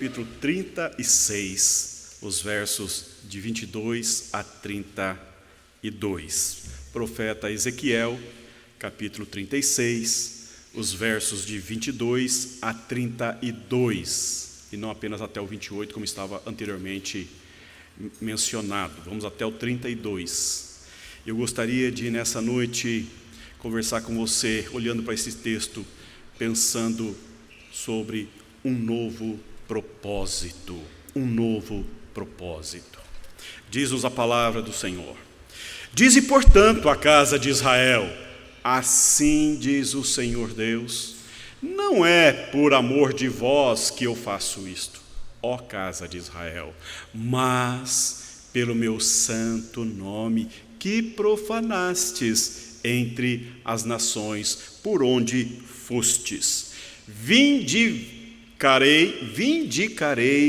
Capítulo 36, os versos de 22 a 32. Profeta Ezequiel, capítulo 36, os versos de 22 a 32. E não apenas até o 28, como estava anteriormente mencionado. Vamos até o 32. Eu gostaria de, nessa noite, conversar com você, olhando para esse texto, pensando sobre um novo propósito, um novo propósito. Diz-nos a palavra do Senhor. Dize, portanto, à casa de Israel, assim diz o Senhor Deus, não é por amor de vós que eu faço isto, ó casa de Israel, mas pelo meu santo nome, que profanastes entre as nações por onde fostes. Vindicarei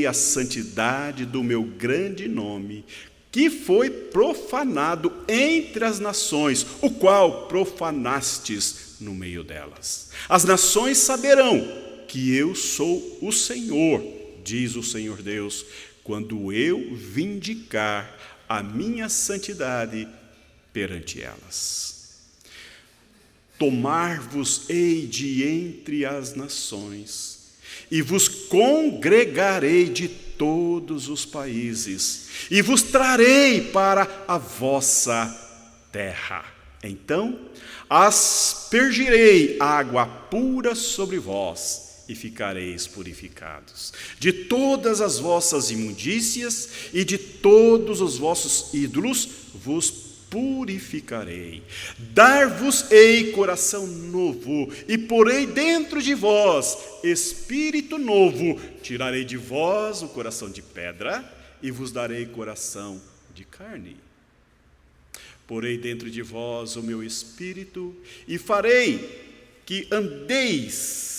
a santidade do meu grande nome, que foi profanado entre as nações, o qual profanastes no meio delas. As nações saberão que eu sou o Senhor, diz o Senhor Deus, quando eu vindicar a minha santidade perante elas. Tomar-vos-ei de entre as nações, e vos congregarei de todos os países, e vos trarei para a vossa terra. Então aspergirei água pura sobre vós, e ficareis purificados. De todas as vossas imundícias e de todos os vossos ídolos vos purificarei. Dar-vos-ei coração novo, e porei dentro de vós espírito novo. Tirarei de vós o coração de pedra, e vos darei coração de carne. Porei dentro de vós o meu espírito, e farei que andeis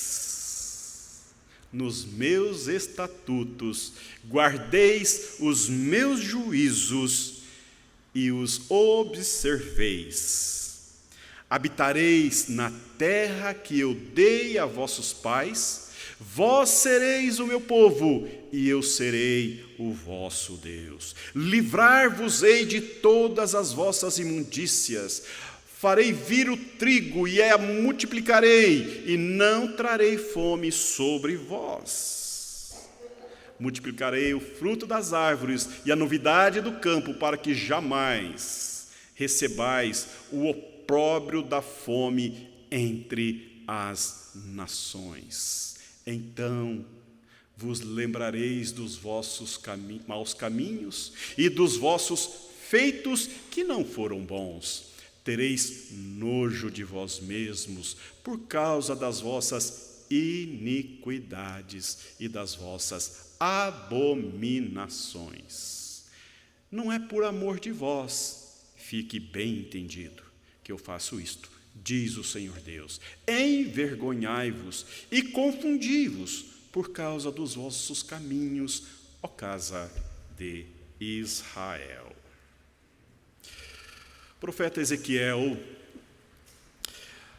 nos meus estatutos, guardeis os meus juízos, e os observeis. Habitareis na terra que eu dei a vossos pais, vós sereis o meu povo, e eu serei o vosso Deus. Livrar-vos-ei de todas as vossas imundícias, farei vir o trigo e a multiplicarei, e não trarei fome sobre vós. Multiplicarei o fruto das árvores e a novidade do campo, para que jamais recebais o opróbrio da fome entre as nações. Então vos lembrareis dos vossos maus caminhos e dos vossos feitos que não foram bons. Tereis nojo de vós mesmos por causa das vossas iniquidades e das vossas abominações. Não é por amor de vós, fique bem entendido, que eu faço isto, diz o Senhor Deus. Envergonhai-vos e confundi-vos por causa dos vossos caminhos, ó casa de Israel. O profeta Ezequiel,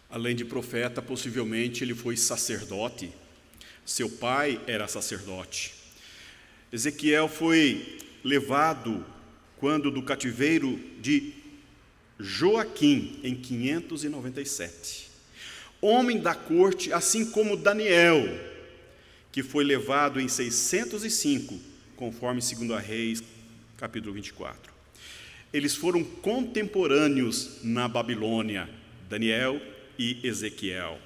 além de profeta, possivelmente ele foi sacerdote. Seu pai era sacerdote. Ezequiel foi levado quando do cativeiro de Joaquim, em 597. Homem da corte, assim como Daniel, que foi levado em 605, conforme 2 Reis, capítulo 24. Eles foram contemporâneos na Babilônia, Daniel e Ezequiel.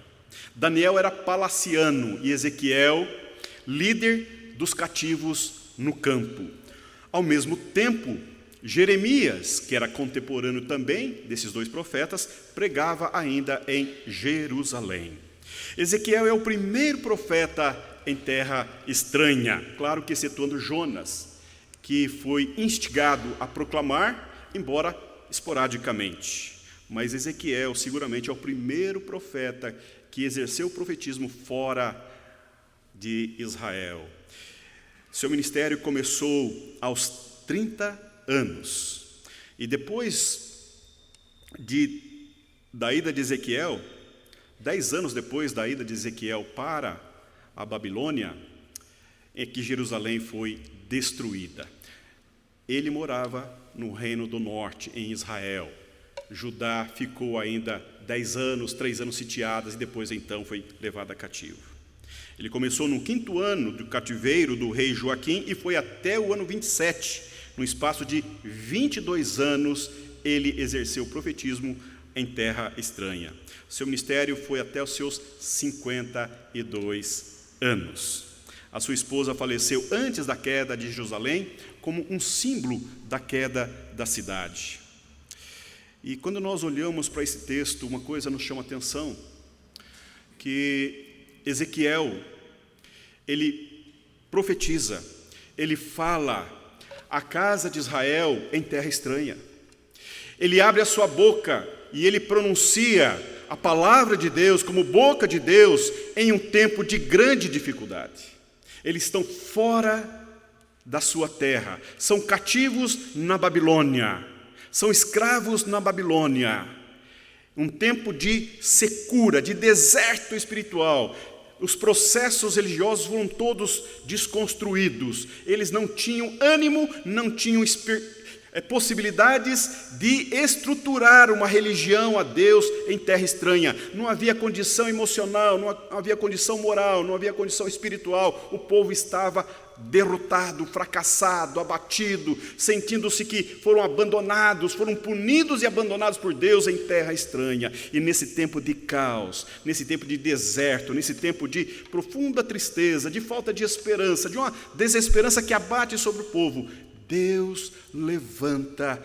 Daniel era palaciano e Ezequiel, líder dos cativos no campo. Ao mesmo tempo, Jeremias, que era contemporâneo também desses dois profetas, pregava ainda em Jerusalém. Ezequiel é o primeiro profeta em terra estranha, claro que excetuando Jonas, que foi instigado a proclamar, embora esporadicamente. Mas Ezequiel seguramente é o primeiro profeta que exerceu o profetismo fora de Israel. Seu ministério começou aos 30 anos. E depois da ida de Ezequiel, 10 anos depois da ida de Ezequiel para a Babilônia, em que Jerusalém foi destruída. Ele morava no Reino do Norte, em Israel. Judá ficou ainda 10 anos, 3 anos sitiadas, e depois então foi levada cativo. Ele começou no 5º ano do cativeiro do rei Joaquim e foi até o ano 27. No espaço de 22 anos, ele exerceu o profetismo em terra estranha. Seu ministério foi até os seus 52 anos. A sua esposa faleceu antes da queda de Jerusalém, como um símbolo da queda da cidade. E quando nós olhamos para esse texto, uma coisa nos chama a atenção, que Ezequiel, ele profetiza, ele fala a casa de Israel em terra estranha. Ele abre a sua boca e ele pronuncia a palavra de Deus como boca de Deus em um tempo de grande dificuldade. Eles estão fora da sua terra, são cativos na Babilônia, são escravos na Babilônia. Um tempo de secura, de deserto espiritual. Os processos religiosos foram todos desconstruídos. Eles não tinham ânimo, não tinham possibilidades de estruturar uma religião a Deus em terra estranha. Não havia condição emocional, não havia condição moral, não havia condição espiritual. O povo estava derrotado, fracassado, abatido, sentindo-se que foram abandonados, foram punidos e abandonados por Deus em terra estranha. E nesse tempo de caos, nesse tempo de deserto, nesse tempo de profunda tristeza, de falta de esperança, de uma desesperança que abate sobre o povo, Deus levanta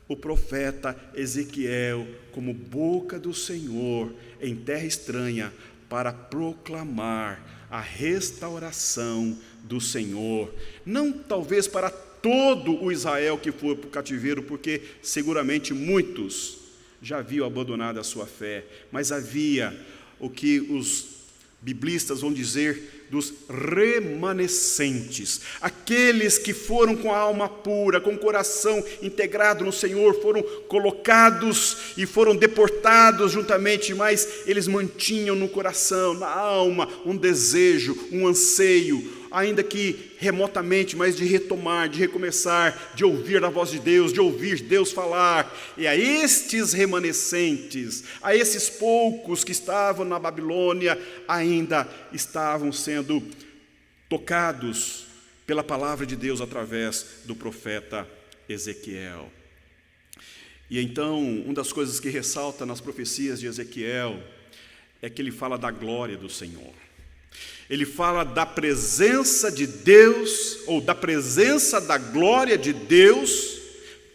o profeta Ezequiel como boca do Senhor em terra estranha para proclamar a restauração do Senhor. Não talvez para todo o Israel que foi para o cativeiro, porque seguramente muitos já haviam abandonado a sua fé, mas havia o que os biblistas vão dizer dos remanescentes, aqueles que foram com a alma pura, com o coração integrado no Senhor, foram colocados e foram deportados juntamente, mas eles mantinham no coração, na alma, um desejo, um anseio, ainda que remotamente, mas de retomar, de recomeçar, de ouvir a voz de Deus, de ouvir Deus falar. E a estes remanescentes, a esses poucos que estavam na Babilônia, ainda estavam sendo tocados pela palavra de Deus através do profeta Ezequiel. E então, uma das coisas que ressalta nas profecias de Ezequiel é que ele fala da glória do Senhor. Ele fala da presença de Deus, ou da presença da glória de Deus,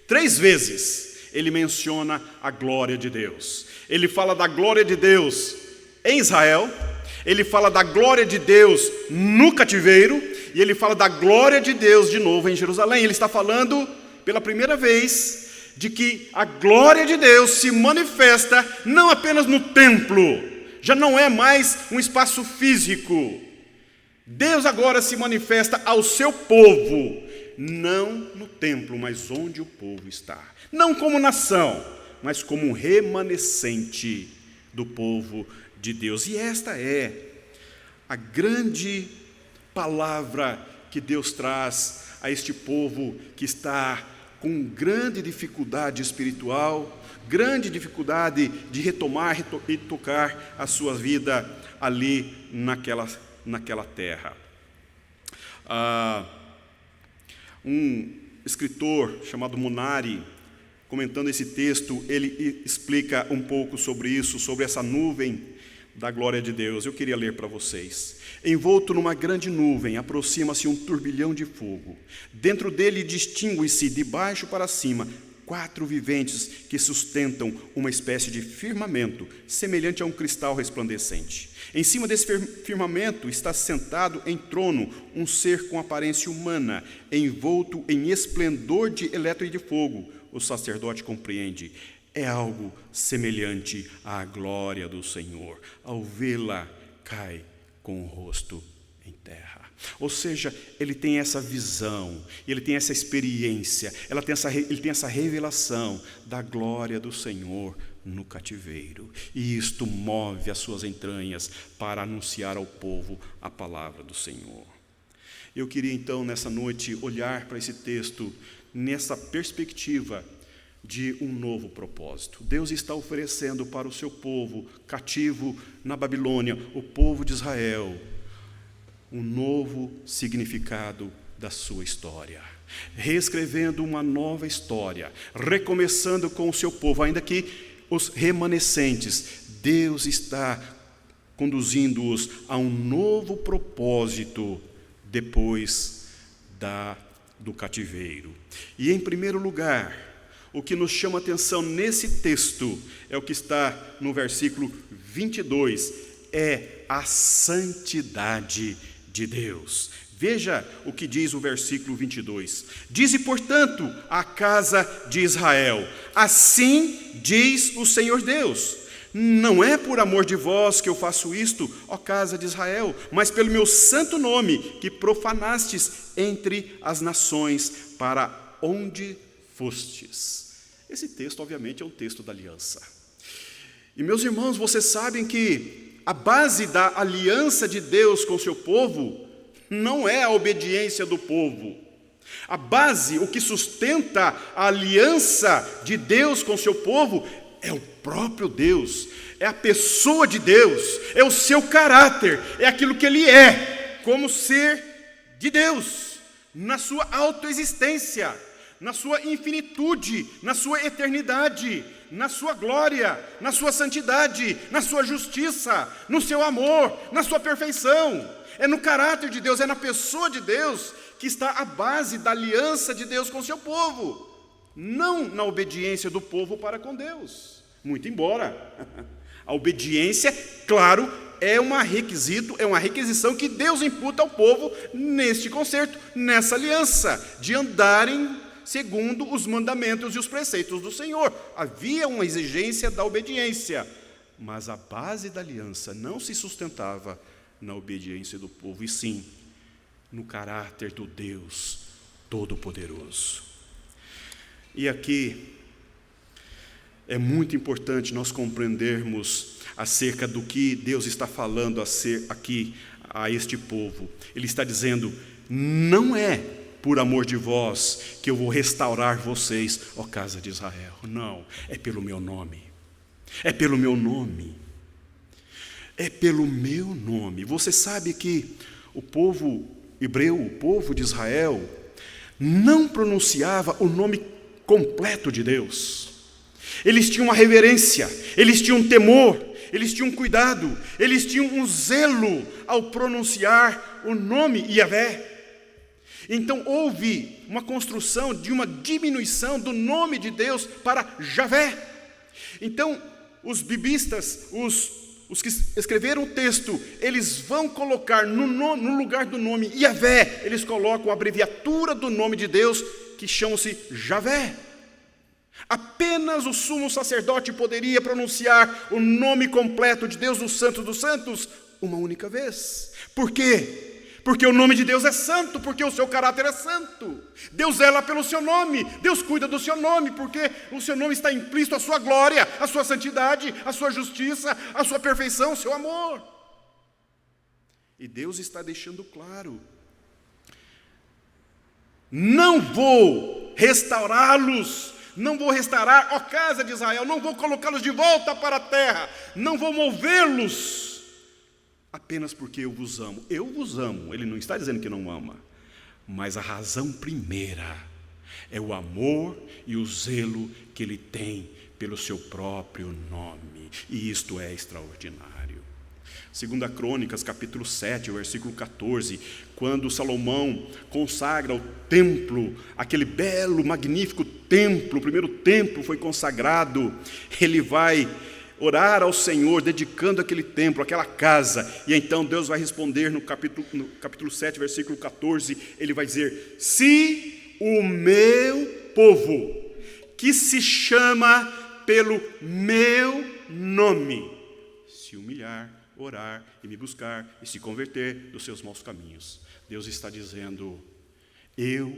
3 vezes ele menciona a glória de Deus. Ele fala da glória de Deus em Israel, ele fala da glória de Deus no cativeiro, e ele fala da glória de Deus de novo em Jerusalém. Ele está falando pela primeira vez de que a glória de Deus se manifesta não apenas no templo, já não é mais um espaço físico. Deus agora se manifesta ao seu povo, não no templo, mas onde o povo está. Não como nação, mas como um remanescente do povo de Deus. E esta é a grande palavra que Deus traz a este povo que está com grande dificuldade espiritual, grande dificuldade de retomar e tocar a sua vida ali naquela terra. Um escritor chamado Munari, comentando esse texto, ele explica um pouco sobre isso, sobre essa nuvem da glória de Deus. Eu queria ler para vocês. Envolto numa grande nuvem, aproxima-se um turbilhão de fogo. Dentro dele distingue-se, de baixo para cima, 4 viventes que sustentam uma espécie de firmamento, semelhante a um cristal resplandecente. Em cima desse firmamento está sentado em trono um ser com aparência humana, envolto em esplendor de elétron e de fogo. O sacerdote compreende. É algo semelhante à glória do Senhor. Ao vê-la, cai com o rosto em terra. Ou seja, ele tem essa visão, ele tem essa experiência, ele tem essa revelação da glória do Senhor no cativeiro. E isto move as suas entranhas para anunciar ao povo a palavra do Senhor. Eu queria então nessa noite olhar para esse texto nessa perspectiva de um novo propósito. Deus está oferecendo para o seu povo cativo na Babilônia, o povo de Israel, um novo significado da sua história, reescrevendo uma nova história, recomeçando com o seu povo, ainda que os remanescentes. Deus está conduzindo-os a um novo propósito depois do cativeiro. E em primeiro lugar, o que nos chama a atenção nesse texto é o que está no versículo 22, é a santidade de Deus. Veja o que diz o versículo 22. Dize, portanto, à casa de Israel: assim diz o Senhor Deus, não é por amor de vós que eu faço isto, ó casa de Israel, mas pelo meu santo nome, que profanastes entre as nações, para onde fostes. Esse texto, obviamente, é um texto da aliança. E, meus irmãos, vocês sabem que a base da aliança de Deus com o seu povo não é a obediência do povo. A base, o que sustenta a aliança de Deus com o seu povo, é o próprio Deus, é a pessoa de Deus, é o seu caráter, é aquilo que Ele é, como ser de Deus, na sua autoexistência, na sua infinitude, na sua eternidade, na sua glória, na sua santidade, na sua justiça, no seu amor, na sua perfeição. É no caráter de Deus, é na pessoa de Deus que está a base da aliança de Deus com o seu povo, não na obediência do povo para com Deus. Muito embora a obediência, claro, é uma requisição que Deus imputa ao povo neste concerto, nessa aliança, de andarem segundo os mandamentos e os preceitos do Senhor. Havia uma exigência da obediência, mas a base da aliança não se sustentava na obediência do povo, e sim no caráter do Deus Todo-Poderoso. E aqui é muito importante nós compreendermos acerca do que Deus está falando aqui a este povo. Ele está dizendo: não é por amor de vós que eu vou restaurar vocês, ó casa de Israel. Não, é pelo meu nome. É pelo meu nome. É pelo meu nome. Você sabe que o povo hebreu, o povo de Israel, não pronunciava o nome completo de Deus. Eles tinham uma reverência, eles tinham um temor, eles tinham um cuidado, eles tinham um zelo ao pronunciar o nome Yahvé. Então houve uma construção de uma diminuição do nome de Deus para Javé. Então os biblistas, os que escreveram o texto, eles vão colocar no lugar do nome Yahvé, eles colocam a abreviatura do nome de Deus, que chama-se Javé. Apenas o sumo sacerdote poderia pronunciar o nome completo de Deus, dos Santos, uma única vez. Por quê? Porque o nome de Deus é santo, porque o seu caráter é santo. Deus zela pelo seu nome, Deus cuida do seu nome, porque o seu nome está implícito a sua glória, a sua santidade, a sua justiça, a sua perfeição, o seu amor. E Deus está deixando claro: não vou restaurá-los, não vou restaurar, ó casa de Israel, não vou colocá-los de volta para a terra, não vou movê-los apenas porque eu vos amo. Eu vos amo, ele não está dizendo que não ama, mas a razão primeira é o amor e o zelo que ele tem pelo seu próprio nome, e isto é extraordinário. 2 Crônicas, capítulo 7, versículo 14, quando Salomão consagra o templo, aquele belo, magnífico templo, o primeiro templo foi consagrado, ele vai orar ao Senhor, dedicando aquele templo, aquela casa, e então Deus vai responder no capítulo 7, versículo 14, ele vai dizer: se o meu povo, que se chama pelo meu nome, se humilhar, orar e me buscar e se converter dos seus maus caminhos. Deus está dizendo: eu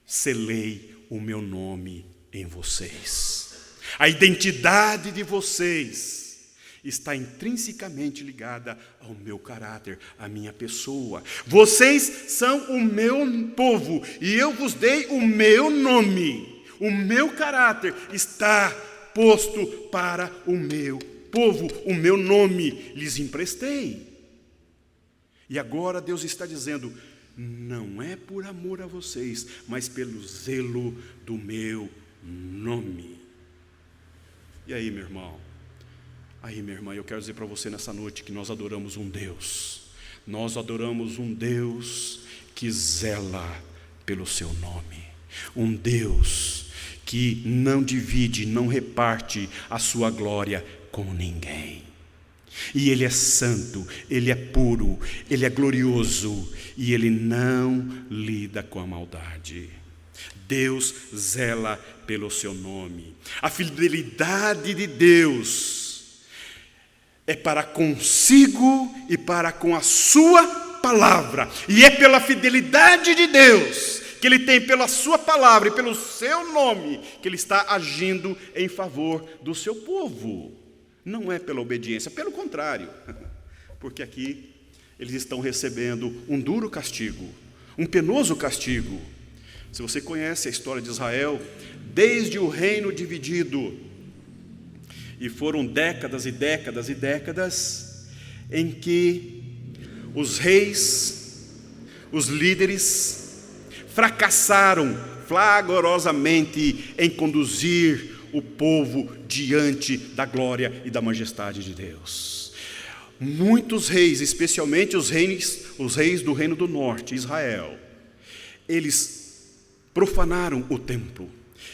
selei o meu nome em vocês. A identidade de vocês está intrinsecamente ligada ao meu caráter, à minha pessoa. Vocês são o meu povo e eu vos dei o meu nome. O meu caráter está posto para o meu povo, o meu nome lhes emprestei. E agora Deus está dizendo, não é por amor a vocês, mas pelo zelo do meu nome. E aí, meu irmão? Aí, minha irmã, eu quero dizer para você nessa noite que nós adoramos um Deus. Nós adoramos um Deus que zela pelo seu nome. Um Deus que não divide, não reparte a sua glória com ninguém. E Ele é santo, Ele é puro, Ele é glorioso e Ele não lida com a maldade. Deus zela pelo seu nome. A fidelidade de Deus é para consigo e para com a sua palavra. E é pela fidelidade de Deus que Ele tem pela sua palavra e pelo seu nome que Ele está agindo em favor do seu povo. Não é pela obediência, pelo contrário. Porque aqui eles estão recebendo um duro castigo, um penoso castigo. Se você conhece a história de Israel, desde o reino dividido, e foram décadas e décadas e décadas em que os reis, os líderes, fracassaram flagrosamente em conduzir o povo diante da glória e da majestade de Deus. Muitos reis, especialmente os reis do reino do norte, Israel, eles profanaram o templo.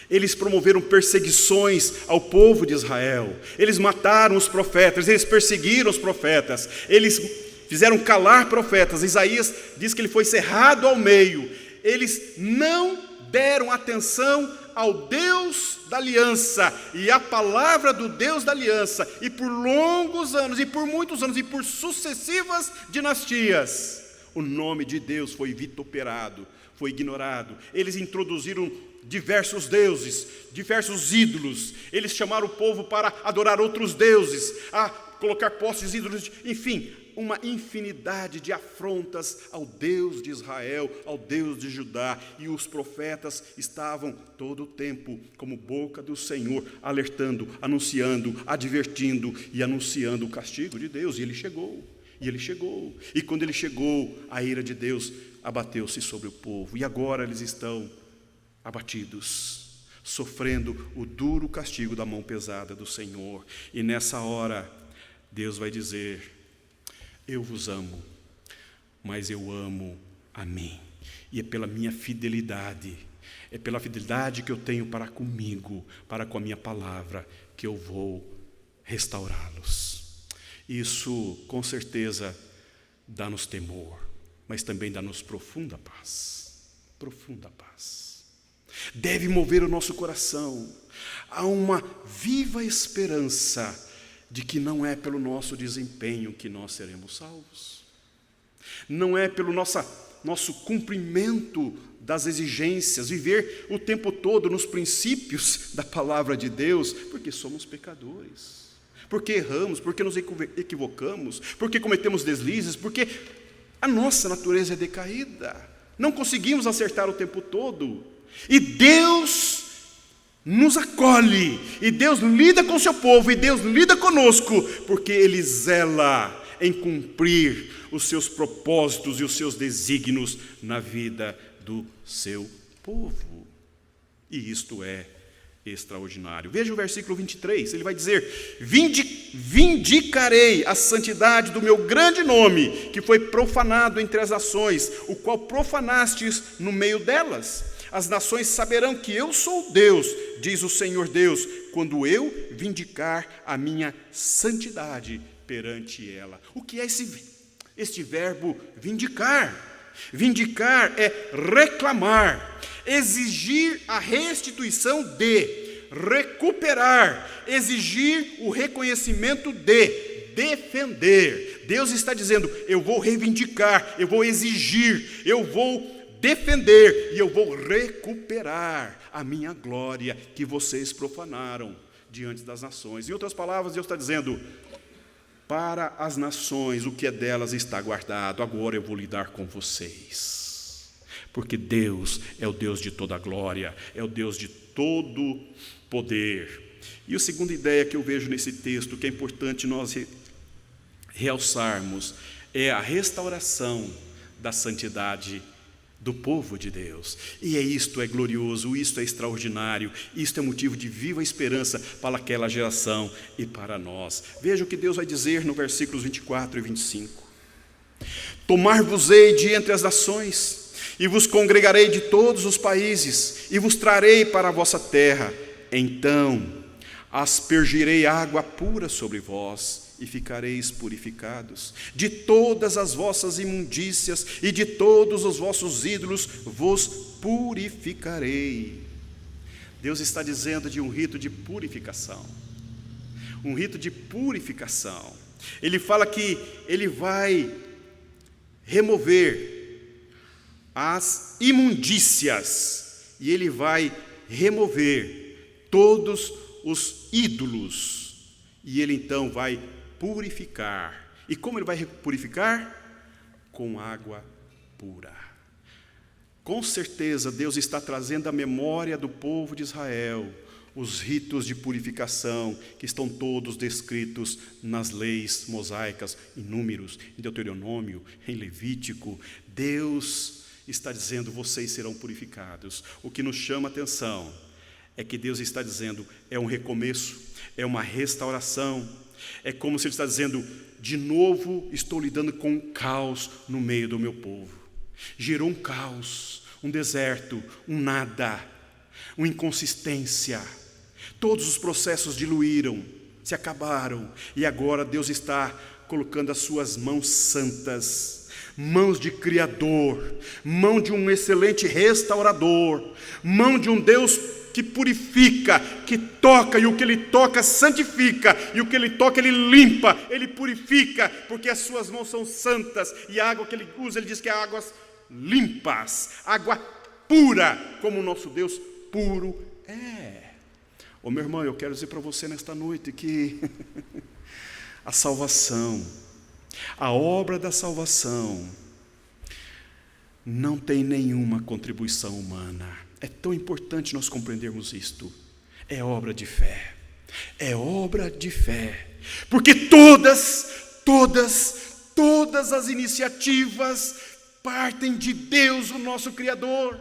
Eles promoveram perseguições ao povo de Israel. Eles mataram os profetas, eles perseguiram os profetas. Eles fizeram calar profetas. Isaías diz que ele foi cerrado ao meio. Eles não deram atenção ao Deus da aliança e à palavra do Deus da aliança. E por longos anos, e por muitos anos, e por sucessivas dinastias, o nome de Deus foi vituperado, foi ignorado. Eles introduziram diversos deuses, diversos ídolos. Eles chamaram o povo para adorar outros deuses, a colocar postes ídolos, enfim, uma infinidade de afrontas ao Deus de Israel, ao Deus de Judá. E os profetas estavam todo o tempo como boca do Senhor, alertando, anunciando, advertindo e anunciando o castigo de Deus. E ele chegou, e quando ele chegou, a ira de Deus abateu-se sobre o povo. E agora eles estão abatidos, sofrendo o duro castigo da mão pesada do Senhor. E nessa hora, Deus vai dizer: eu vos amo, mas eu amo a mim. E é pela minha fidelidade, é pela fidelidade que eu tenho para comigo, para com a minha palavra, que eu vou restaurá-los. Isso, com certeza, dá-nos temor, mas também dá-nos profunda paz. Profunda paz. Deve mover o nosso coração a uma viva esperança de que não é pelo nosso desempenho que nós seremos salvos. Não é pelo nosso cumprimento das exigências, viver o tempo todo nos princípios da palavra de Deus, porque somos pecadores, porque erramos, porque nos equivocamos, porque cometemos deslizes, porque a nossa natureza é decaída, não conseguimos acertar o tempo todo. E Deus nos acolhe, e Deus lida com o seu povo, e Deus lida conosco, porque Ele zela em cumprir os seus propósitos e os seus desígnios na vida do seu povo. E isto é extraordinário. Veja o versículo 23, ele vai dizer: vindicarei a santidade do meu grande nome, que foi profanado entre as nações, o qual profanastes no meio delas. As nações saberão que eu sou Deus, diz o Senhor Deus, quando eu vindicar a minha santidade perante ela. O que é este verbo vindicar? Vindicar é reclamar, exigir a restituição de, recuperar, exigir o reconhecimento de, defender. Deus está dizendo: eu vou reivindicar, eu vou exigir, eu vou defender e eu vou recuperar a minha glória que vocês profanaram diante das nações. Em outras palavras, Deus está dizendo: para as nações, o que é delas está guardado. Agora eu vou lidar com vocês. Porque Deus é o Deus de toda glória, é o Deus de todo poder. E a segunda ideia que eu vejo nesse texto, que é importante nós realçarmos, é a restauração da santidade do povo de Deus. E isto é glorioso, isto é extraordinário, isto é motivo de viva esperança para aquela geração e para nós. Veja o que Deus vai dizer no versículos 24 e 25. Tomar-vos-ei de entre as nações, e vos congregarei de todos os países, e vos trarei para a vossa terra. Então aspergirei água pura sobre vós, e ficareis purificados. De todas as vossas imundícias e de todos os vossos ídolos vos purificarei. Deus está dizendo de um rito de purificação. Um rito de purificação. Ele fala que Ele vai remover as imundícias, e Ele vai remover todos os ídolos, e Ele então vai purificar. E como Ele vai purificar? Com água pura. Com certeza Deus está trazendo à memória do povo de Israel os ritos de purificação que estão todos descritos nas leis mosaicas, em Números, em Deuteronômio, em Levítico. Deus está dizendo: vocês serão purificados. O que nos chama a atenção é que Deus está dizendo, é um recomeço, é uma restauração. É como se Ele está dizendo: de novo estou lidando com um caos no meio do meu povo. Gerou um caos, um deserto, um nada, uma inconsistência. Todos os processos diluíram, se acabaram, e agora Deus está colocando as suas mãos santas, mãos de Criador, mão de um excelente restaurador, mão de um Deus que purifica, que toca, e o que Ele toca santifica, e o que Ele toca Ele limpa, Ele purifica, porque as suas mãos são santas, e a água que Ele usa, Ele diz que é águas limpas, água pura, como o nosso Deus puro é. Ô meu irmão, eu quero dizer para você nesta noite que a salvação, a obra da salvação, não tem nenhuma contribuição humana. É tão importante nós compreendermos isto. É obra de fé. É obra de fé. Porque todas as iniciativas partem de Deus, o nosso Criador.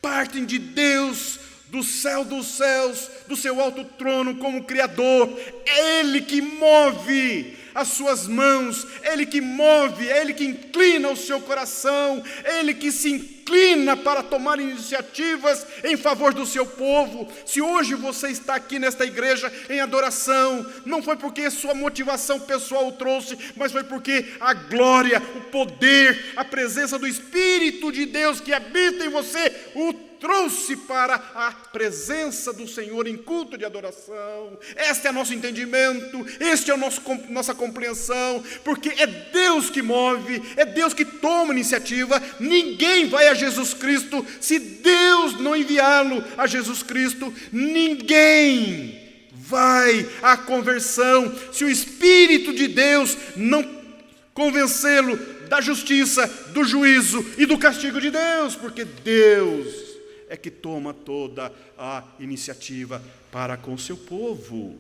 Partem de Deus, do céu dos céus, do seu alto trono como Criador. É Ele que move as suas mãos, é Ele que move, é Ele que inclina o seu coração, é Ele que se inclina para tomar iniciativas em favor do seu povo. Se hoje você está aqui nesta igreja em adoração, não foi porque sua motivação pessoal o trouxe, mas foi porque a glória, o poder, a presença do Espírito de Deus que habita em você o trouxe para a presença do Senhor em culto de adoração. Este é nosso entendimento, este é nossa compreensão, porque é Deus que move, é Deus que toma iniciativa. Ninguém vai a Jesus Cristo se Deus não enviá-lo a Jesus Cristo. Ninguém vai à conversão se o Espírito de Deus não convencê-lo da justiça, do juízo e do castigo de Deus, porque Deus é que toma toda a iniciativa para com o seu povo.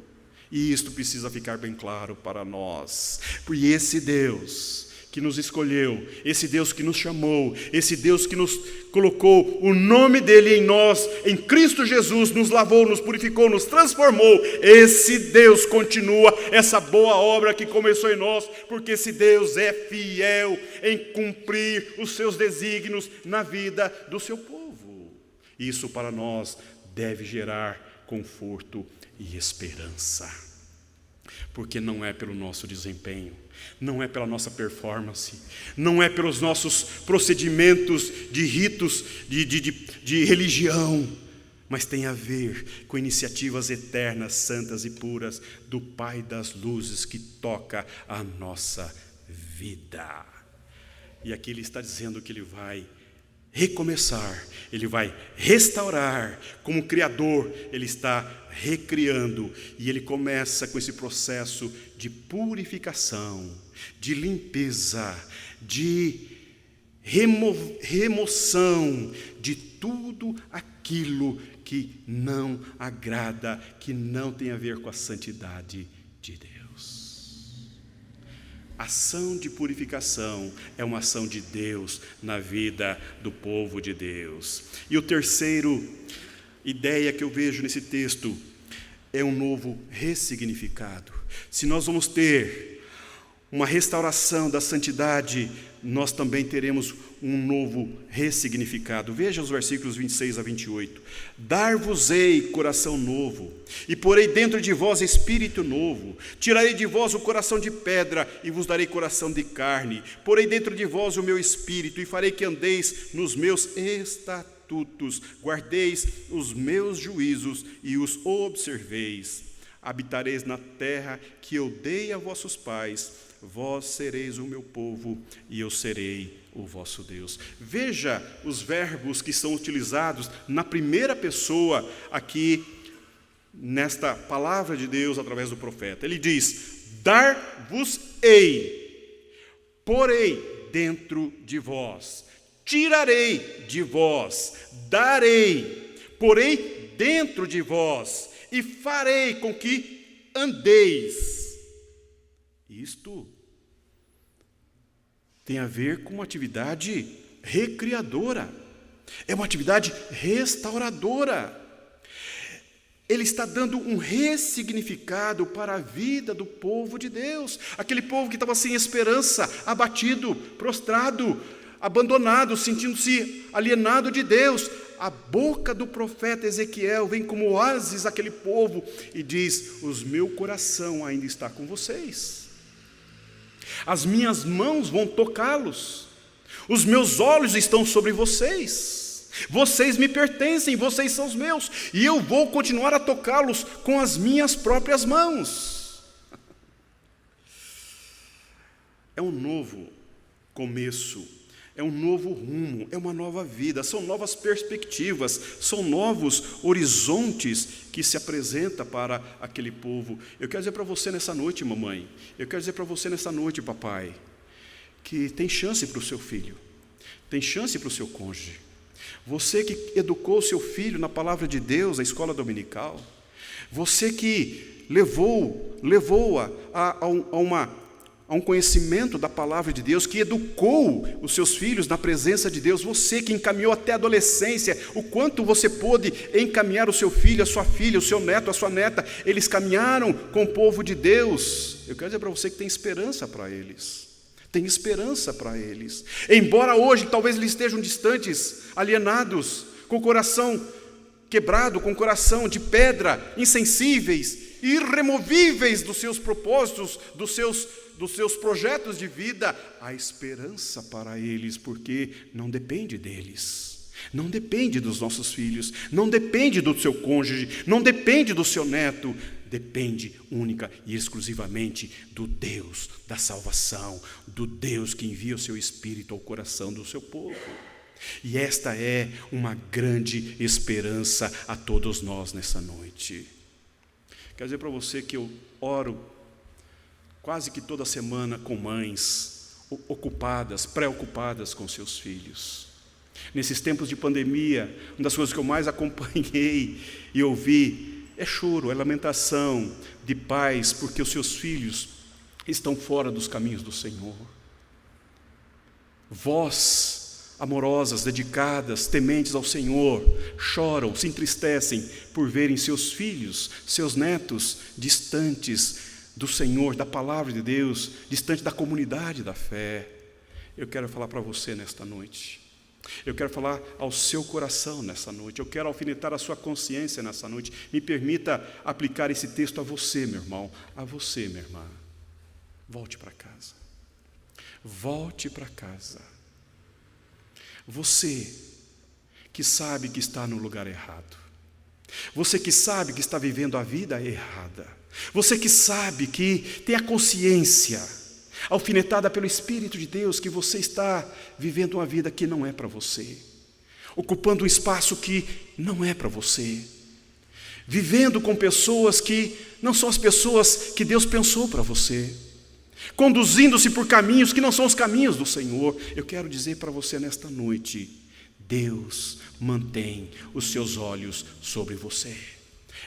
E isto precisa ficar bem claro para nós. Porque esse Deus que nos escolheu, esse Deus que nos chamou, esse Deus que nos colocou o nome dEle em nós, em Cristo Jesus, nos lavou, nos purificou, nos transformou, esse Deus continua essa boa obra que começou em nós, porque esse Deus é fiel em cumprir os seus desígnios na vida do seu povo. Isso para nós deve gerar conforto e esperança, porque não é pelo nosso desempenho, não é pela nossa performance, não é pelos nossos procedimentos de ritos de religião, mas tem a ver com iniciativas eternas, santas e puras do Pai das luzes que toca a nossa vida. E aqui Ele está dizendo que Ele vai recomeçar, Ele vai restaurar, como Criador, Ele está recriando, e Ele começa com esse processo de purificação, de limpeza, de remoção de tudo aquilo que não agrada, que não tem a ver com a santidade de Deus. Ação de purificação é uma ação de Deus na vida do povo de Deus. E o terceiro ideia que eu vejo nesse texto é um novo ressignificado. Se nós vamos ter uma restauração da santidade, nós também teremos um novo ressignificado. Veja os versículos 26 a 28. Dar-vos-ei coração novo, e porei dentro de vós espírito novo. Tirarei de vós o coração de pedra, e vos darei coração de carne. Porei dentro de vós o meu espírito, e farei que andeis nos meus estatutos. Guardeis os meus juízos, e os observeis. Habitareis na terra que eu dei a vossos pais. Vós sereis o meu povo, e eu serei o vosso Deus. Veja os verbos que são utilizados na primeira pessoa aqui, nesta palavra de Deus através do profeta. Ele diz: dar-vos-ei, porei dentro de vós, tirarei de vós, darei, porei dentro de vós, e farei com que andeis. Isto tem a ver com uma atividade recriadora, é uma atividade restauradora. Ele está dando um ressignificado para a vida do povo de Deus, aquele povo que estava sem esperança, abatido, prostrado, abandonado, sentindo-se alienado de Deus. A boca do profeta Ezequiel vem como oásis àquele povo e diz: o meu coração ainda está com vocês. As minhas mãos vão tocá-los, os meus olhos estão sobre vocês, vocês me pertencem, vocês são os meus, e eu vou continuar a tocá-los com as minhas próprias mãos. É um novo começo, é um novo rumo, é uma nova vida, são novas perspectivas, são novos horizontes que se apresentam para aquele povo. Eu quero dizer para você nessa noite, mamãe, eu quero dizer para você nessa noite, papai, que tem chance para o seu filho, tem chance para o seu cônjuge. Você que educou seu filho na palavra de Deus, na escola dominical, você que levou-a a um conhecimento da palavra de Deus, que educou os seus filhos na presença de Deus, você que encaminhou até a adolescência, o quanto você pôde encaminhar o seu filho, a sua filha, o seu neto, a sua neta, eles caminharam com o povo de Deus. Eu quero dizer para você que tem esperança para eles, tem esperança para eles, embora hoje talvez eles estejam distantes, alienados, com o coração quebrado, com o coração de pedra, insensíveis, irremovíveis dos seus propósitos, dos seus projetos de vida. Há esperança para eles, porque não depende deles, não depende dos nossos filhos, não depende do seu cônjuge, não depende do seu neto, depende única e exclusivamente do Deus da salvação, do Deus que envia o seu Espírito ao coração do seu povo. E esta é uma grande esperança a todos nós nessa noite. Quero dizer para você que eu oro quase que toda semana com mães ocupadas, preocupadas com seus filhos. Nesses tempos de pandemia, uma das coisas que eu mais acompanhei e ouvi é choro, é lamentação de pais porque os seus filhos estão fora dos caminhos do Senhor. Vós, amorosas, dedicadas, tementes ao Senhor, choram, se entristecem por verem seus filhos, seus netos distantes do Senhor, da palavra de Deus, distante da comunidade da fé. Eu quero falar para você nesta noite, eu quero falar ao seu coração nessa noite, eu quero alfinetar a sua consciência nessa noite. Me permita aplicar esse texto a você, meu irmão, a você, minha irmã. Volte para casa, volte para casa. Você que sabe que está no lugar errado, você que sabe que está vivendo a vida errada, você que sabe que tem a consciência alfinetada pelo Espírito de Deus que você está vivendo uma vida que não é para você, ocupando um espaço que não é para você, vivendo com pessoas que não são as pessoas que Deus pensou para você, conduzindo-se por caminhos que não são os caminhos do Senhor. Eu quero dizer para você nesta noite: Deus mantém os seus olhos sobre você.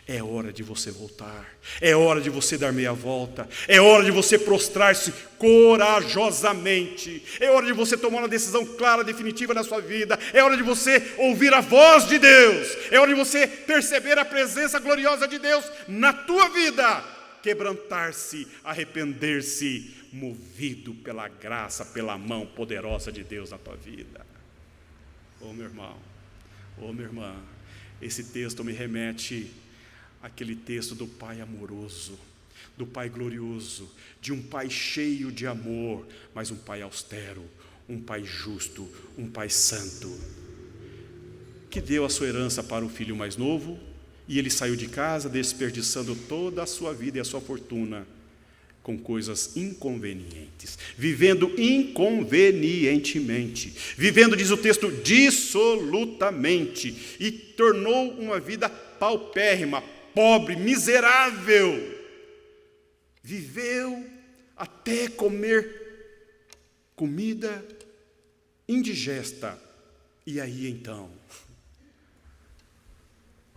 É hora de você voltar, é hora de você dar meia volta, é hora de você prostrar-se corajosamente, é hora de você tomar uma decisão clara, definitiva na sua vida, é hora de você ouvir a voz de Deus, é hora de você perceber a presença gloriosa de Deus na tua vida, quebrantar-se, arrepender-se, movido pela graça, pela mão poderosa de Deus na tua vida. Oh meu irmão, oh minha irmã, esse texto me remete àquele texto do Pai amoroso, do Pai glorioso, de um Pai cheio de amor, mas um Pai austero, um Pai justo, um Pai santo, que deu a sua herança para o filho mais novo, e ele saiu de casa desperdiçando toda a sua vida e a sua fortuna com coisas inconvenientes, vivendo inconvenientemente, vivendo, diz o texto, dissolutamente, e tornou uma vida paupérrima, pobre, miserável. Viveu até comer comida indigesta. E aí então,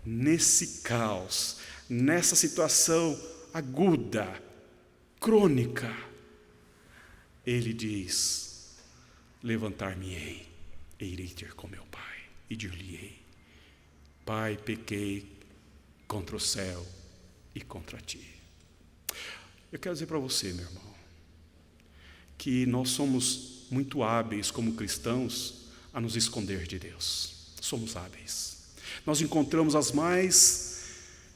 nesse caos, nessa situação aguda, crônica, ele diz: levantar-me-ei, e irei ter com meu pai, e dir-lhe-ei: Pai, pequei contra o céu e contra ti. Eu quero dizer para você, meu irmão, que nós somos muito hábeis como cristãos a nos esconder de Deus. Somos hábeis. Nós encontramos as mais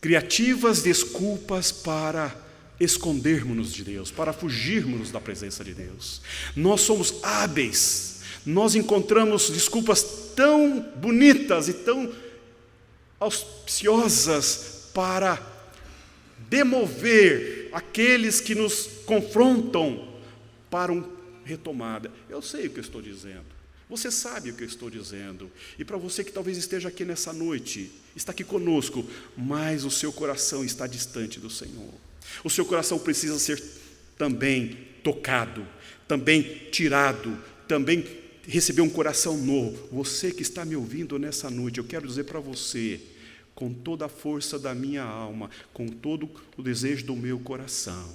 criativas desculpas para escondermos-nos de Deus, para fugirmos da presença de Deus. Nós somos hábeis, nós encontramos desculpas tão bonitas e tão auspiciosas para demover aqueles que nos confrontam para uma retomada. Eu sei o que eu estou dizendo, você sabe o que eu estou dizendo, e para você que talvez esteja aqui nessa noite, está aqui conosco, mas o seu coração está distante do Senhor. O seu coração precisa ser também tocado, também tirado, também receber um coração novo. Você que está me ouvindo nessa noite, eu quero dizer para você, com toda a força da minha alma, com todo o desejo do meu coração,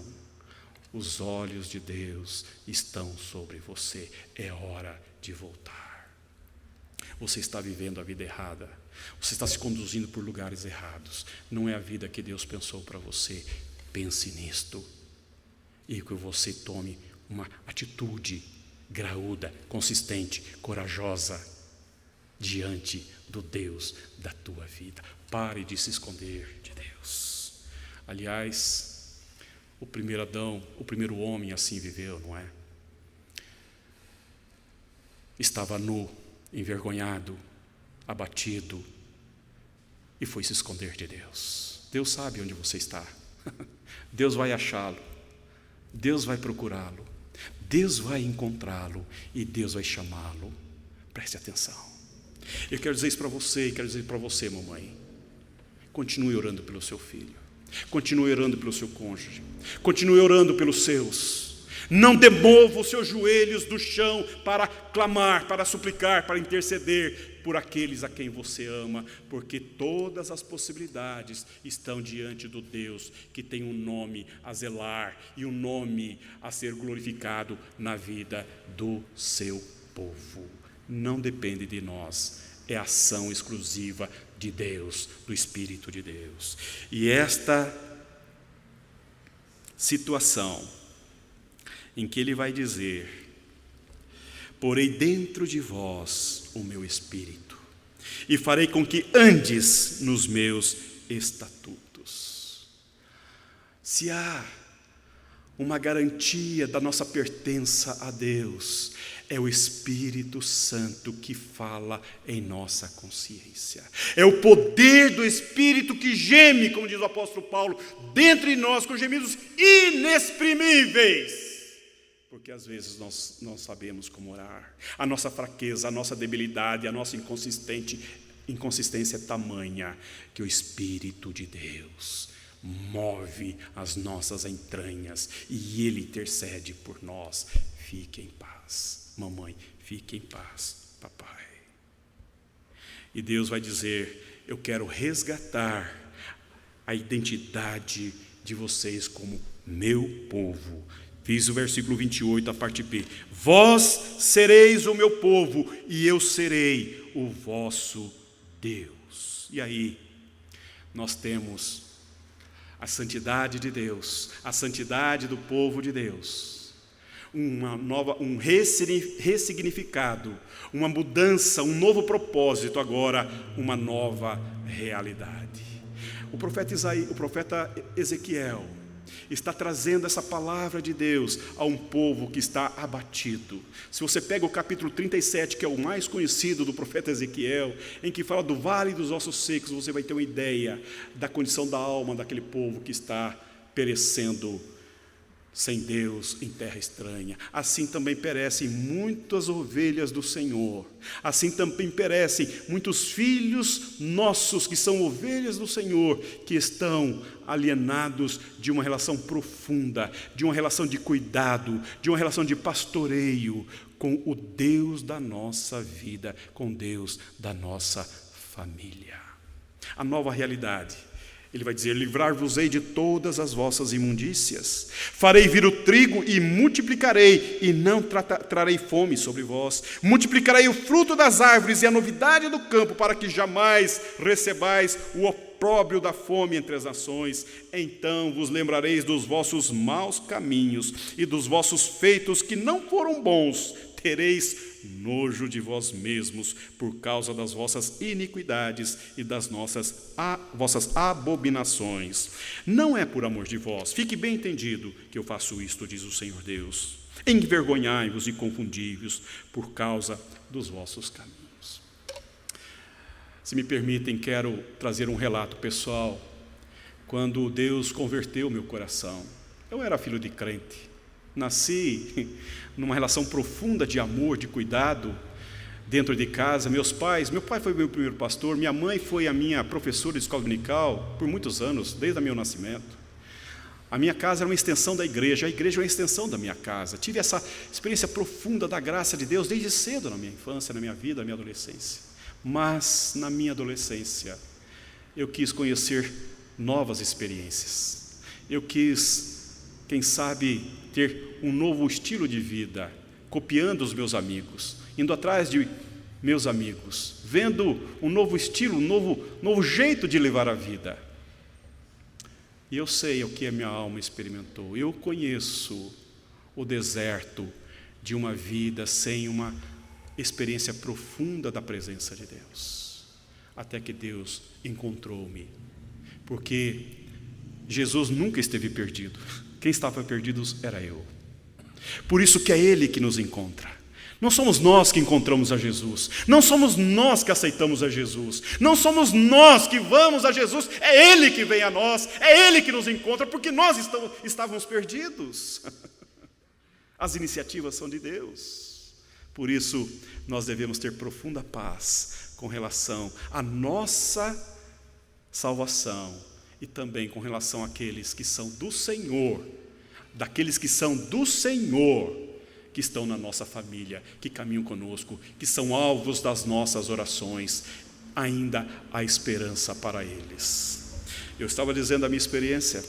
os olhos de Deus estão sobre você. É hora de voltar. Você está vivendo a vida errada, você está se conduzindo por lugares errados, não é a vida que Deus pensou para você. Pense nisto e que você tome uma atitude graúda, consistente, corajosa diante do Deus da tua vida. Pare de se esconder de Deus. Aliás, o primeiro Adão, o primeiro homem assim viveu, não é? Estava nu, envergonhado, abatido e foi se esconder de Deus. Deus sabe onde você está. Deus vai achá-lo, Deus vai procurá-lo, Deus vai encontrá-lo e Deus vai chamá-lo. Preste atenção. Eu quero dizer isso para você e quero dizer para você, mamãe. Continue orando pelo seu filho, continue orando pelo seu cônjuge, continue orando pelos seus. Não demova os seus joelhos do chão para clamar, para suplicar, para interceder por aqueles a quem você ama, porque todas as possibilidades estão diante do Deus que tem um nome a zelar e um nome a ser glorificado na vida do seu povo. Não depende de nós, é ação exclusiva de Deus, do Espírito de Deus. E esta situação em que ele vai dizer: porei dentro de vós o meu espírito, e farei com que andes nos meus estatutos. Se há uma garantia da nossa pertença a Deus, é o Espírito Santo que fala em nossa consciência. É o poder do Espírito que geme, como diz o apóstolo Paulo, dentro de nós com gemidos inexprimíveis, Porque às vezes nós não sabemos como orar. A nossa fraqueza, a nossa debilidade, a nossa inconsistência é tamanha que o Espírito de Deus move as nossas entranhas e Ele intercede por nós. Fique em paz, mamãe, fique em paz, papai. E Deus vai dizer: eu quero resgatar a identidade de vocês como meu povo. Fiz o versículo 28, a parte B. Vós sereis o meu povo e eu serei o vosso Deus. E aí, nós temos a santidade de Deus, a santidade do povo de Deus, um ressignificado, uma mudança, um novo propósito, agora uma nova realidade. O profeta Ezequiel está trazendo essa palavra de Deus a um povo que está abatido. Se você pega o capítulo 37, que é o mais conhecido do profeta Ezequiel, em que fala do vale dos ossos secos, você vai ter uma ideia da condição da alma daquele povo que está perecendo sem Deus em terra estranha. Assim também perecem muitas ovelhas do Senhor. Assim também perecem muitos filhos nossos que são ovelhas do Senhor, que estão alienados de uma relação profunda, de uma relação de cuidado, de uma relação de pastoreio com o Deus da nossa vida, com Deus da nossa família. A nova realidade. Ele vai dizer: livrar-vos-ei de todas as vossas imundícias, farei vir o trigo e multiplicarei, e não trarei fome sobre vós, multiplicarei o fruto das árvores e a novidade do campo, para que jamais recebais o opróbrio da fome entre as nações. Então vos lembrareis dos vossos maus caminhos e dos vossos feitos que não foram bons, tereis nojo de vós mesmos por causa das vossas iniquidades e das vossas abominações. Não é por amor de vós, fique bem entendido, que eu faço isto, diz o Senhor Deus. Envergonhai-vos e confundi-vos por causa dos vossos caminhos. Se me permitem, quero trazer um relato pessoal. Quando Deus converteu meu coração, eu era filho de crente. Nasci numa relação profunda de amor, de cuidado, dentro de casa. Meu pai foi meu primeiro pastor, minha mãe foi a minha professora de escola dominical por muitos anos, desde o meu nascimento. A minha casa era uma extensão da igreja, a igreja é uma extensão da minha casa. Tive essa experiência profunda da graça de Deus desde cedo, na minha infância, na minha vida, na minha adolescência. Mas, na minha adolescência, eu quis conhecer novas experiências. Eu quis, quem sabe, ter um novo estilo de vida, copiando os meus amigos, indo atrás de meus amigos, vendo um novo estilo, um novo jeito de levar a vida. E eu sei o que a minha alma experimentou. Eu conheço o deserto de uma vida sem uma experiência profunda da presença de Deus. Até que Deus encontrou-me. Porque Jesus nunca esteve perdido. Quem estava perdido era eu. Por isso que é Ele que nos encontra. Não somos nós que encontramos a Jesus. Não somos nós que aceitamos a Jesus. Não somos nós que vamos a Jesus. É Ele que vem a nós. É Ele que nos encontra, porque nós estávamos perdidos. As iniciativas são de Deus. Por isso, nós devemos ter profunda paz com relação à nossa salvação e também com relação àqueles que são do Senhor, daqueles que são do Senhor, que estão na nossa família, que caminham conosco, que são alvos das nossas orações. Ainda há esperança para eles. Eu estava dizendo a minha experiência.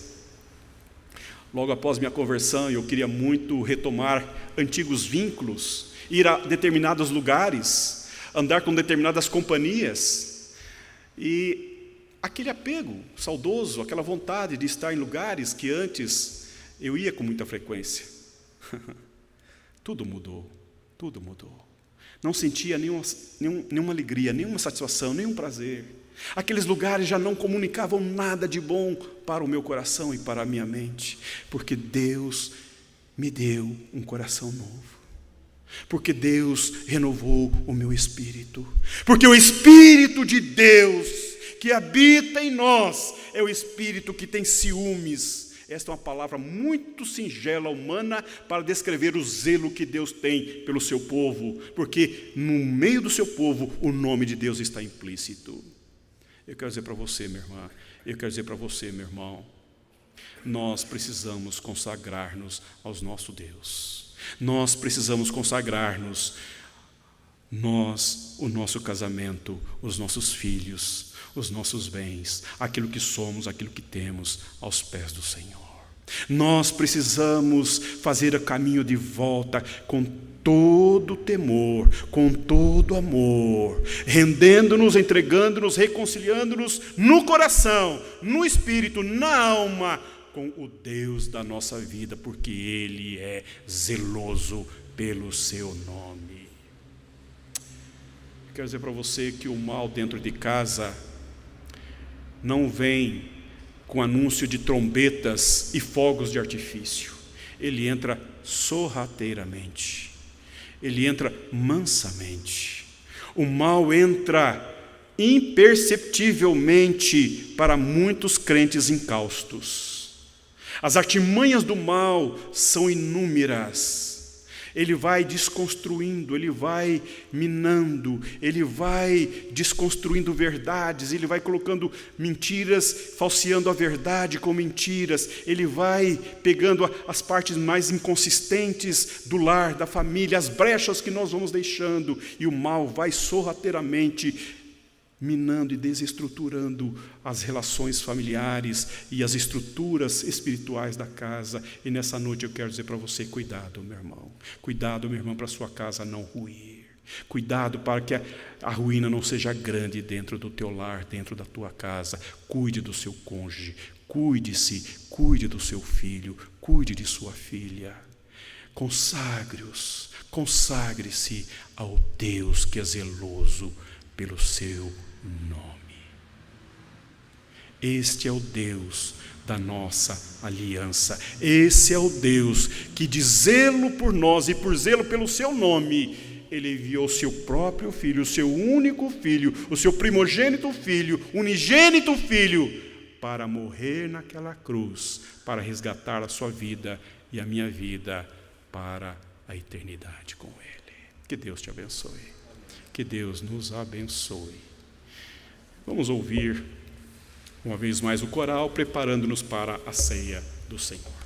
Logo após minha conversão, eu queria muito retomar antigos vínculos, ir a determinados lugares, andar com determinadas companhias. E aquele apego saudoso, aquela vontade de estar em lugares que antes eu ia com muita frequência. Tudo mudou, tudo mudou. Não sentia nenhuma alegria, nenhuma satisfação, nenhum prazer. Aqueles lugares já não comunicavam nada de bom para o meu coração e para a minha mente, porque Deus me deu um coração novo. Porque Deus renovou o meu espírito. Porque o Espírito de Deus que habita em nós é o Espírito que tem ciúmes, Esta é uma palavra muito singela, humana, para descrever o zelo que Deus tem pelo seu povo, porque no meio do seu povo o nome de Deus está implícito. Eu quero dizer para você, minha irmã, eu quero dizer para você, meu irmão, nós precisamos consagrar-nos ao nosso Deus. Nós precisamos consagrar-nos, o nosso casamento, os nossos filhos, os nossos bens, aquilo que somos, aquilo que temos, aos pés do Senhor. Nós precisamos fazer o caminho de volta com todo temor, com todo amor, rendendo-nos, entregando-nos, reconciliando-nos no coração, no espírito, na alma, com o Deus da nossa vida, porque Ele é zeloso pelo seu nome. Quero dizer para você que o mal dentro de casa não vem com anúncio de trombetas e fogos de artifício. Ele entra sorrateiramente. Ele entra mansamente. O mal entra imperceptivelmente para muitos crentes incaustos. As artimanhas do mal são inúmeras. Ele vai desconstruindo, ele vai minando, ele vai desconstruindo verdades, ele vai colocando mentiras, falseando a verdade com mentiras, ele vai pegando as partes mais inconsistentes do lar, da família, as brechas que nós vamos deixando, e o mal vai sorrateiramente minando e desestruturando as relações familiares e as estruturas espirituais da casa. E nessa noite eu quero dizer para você, cuidado, meu irmão. Cuidado, meu irmão, para a sua casa não ruir. Cuidado para que a ruína não seja grande dentro do teu lar, dentro da tua casa. Cuide do seu cônjuge, cuide-se, cuide do seu filho, cuide de sua filha. Consagre-se ao Deus que é zeloso pelo seu nome. Este é o Deus da nossa aliança. Esse é o Deus que, de zelo por nós e por zelo pelo seu nome, Ele enviou o seu próprio Filho, o seu único Filho, o seu primogênito Filho, unigênito Filho, para morrer naquela cruz, para resgatar a sua vida e a minha vida para a eternidade com Ele. Que Deus te abençoe. Que Deus nos abençoe. Vamos ouvir uma vez mais o coral, preparando-nos para a ceia do Senhor.